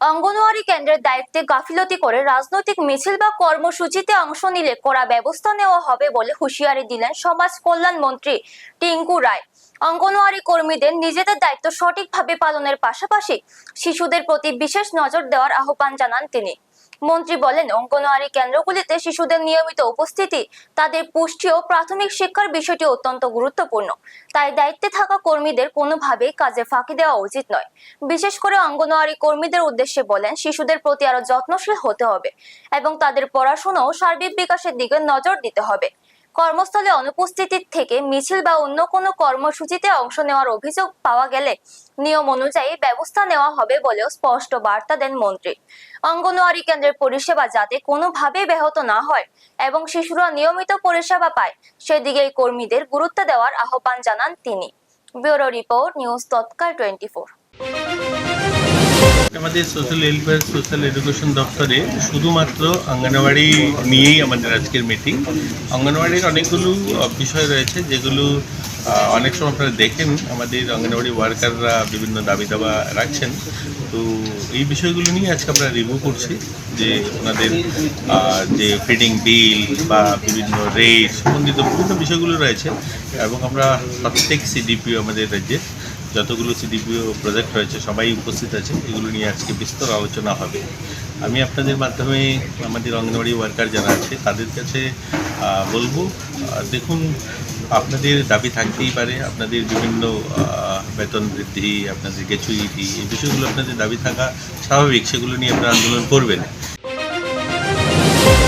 অঙ্গনওয়াড়ি কেন্দ্রের দায়িত্বে গাফিলতি করে রাজনৈতিক মিছিল বা কর্মসূচিতে অংশ নিলে কড়া ব্যবস্থা নেওয়া হবে বলে হুঁশিয়ারি দিলেন সমাজ কল্যাণ মন্ত্রী টিঙ্কু রায়। অঙ্গনওয়াড়ি কর্মীদের নিজেদের দায়িত্ব সঠিকভাবে পালনের পাশাপাশি শিশুদের প্রতি বিশেষ নজর দেওয়ার আহ্বান জানান তিনি। মন্ত্রী বলেন, অঙ্গনওয়াড়ি কেন্দ্রগুলিতে শিশুদের নিয়মিত উপস্থিতি, তাদের পুষ্টি ও প্রাথমিক শিক্ষার বিষয়টি অত্যন্ত গুরুত্বপূর্ণ। তাই দায়িত্বে থাকা কর্মীদের কোনোভাবেই কাজে ফাঁকি দেওয়া উচিত নয়। বিশেষ করে অঙ্গনওয়াড়ি কর্মীদের উদ্দেশ্যে বলেন, শিশুদের প্রতি আরো যত্নশীল হতে হবে এবং তাদের পড়াশোনা ও সার্বিক বিকাশের দিকে নজর দিতে হবে। কর্মস্থলে অনুপস্থিতি থেকে মিছিল বা অন্য কোনো কর্মসূচিতে অংশ নেওয়ার অভিযোগ পাওয়া গেলে নিয়ম অনুযায়ী ব্যবস্থা নেওয়া হবে বলেও স্পষ্ট বার্তা দেন মন্ত্রী। অঙ্গনওয়াড়ি কেন্দ্রের পরিষেবা যাতে কোনোভাবেই ব্যাহত না হয় এবং শিশুরা নিয়মিত পরিষেবা পায় সেদিকেই কর্মীদের গুরুত্ব দেওয়ার আহ্বান জানান তিনি। ব্যুরো রিপোর্ট, নিউজ তৎকাল 24। আমাদের সোশ্যাল ওয়েলফেয়ার সোশ্যাল এডুকেশন দপ্তরে শুধুমাত্র অঙ্গনওয়াড়ি নিয়েই আমাদের আজকের মিটিং। অঙ্গনওয়াড়ির অনেকগুলো বিষয় রয়েছে যেগুলো অনেক সময় আপনারা দেখেন আমাদের অঙ্গনওয়াড়ি ওয়ার্কাররা বিভিন্ন দাবি দাবা রাখছেন। তো এই বিষয়গুলো নিয়ে আজকে আমরা রিভিউ করছি যে ওনাদের যে ফিডিং বিল বা বিভিন্ন রেট সম্বন্ধিত বিভিন্ন বিষয়গুলো রয়েছে এবং আমরা প্রত্যেক সিডিপিও আমাদের রাজ্যে যতগুলো সিডিপিও প্রজেক্ট রয়েছে সবাই উপস্থিত আছে, এগুলো নিয়ে আজকে বিস্তর আলোচনা হবে। আমি আপনাদের মাধ্যমে আমাদের অঙ্গনওয়াড়ি ওয়ার্কার যারা আছে তাদের কাছে বলবো, দেখুন আপনাদের দাবি থাকতেই পারে, আপনাদের বিভিন্ন বেতন বৃদ্ধি, আপনাদের গ্র্যাচুইটি, এই বিষয়গুলো আপনাদের দাবি থাকা স্বাভাবিক, সেগুলো নিয়ে আপনারা আন্দোলন করবেন।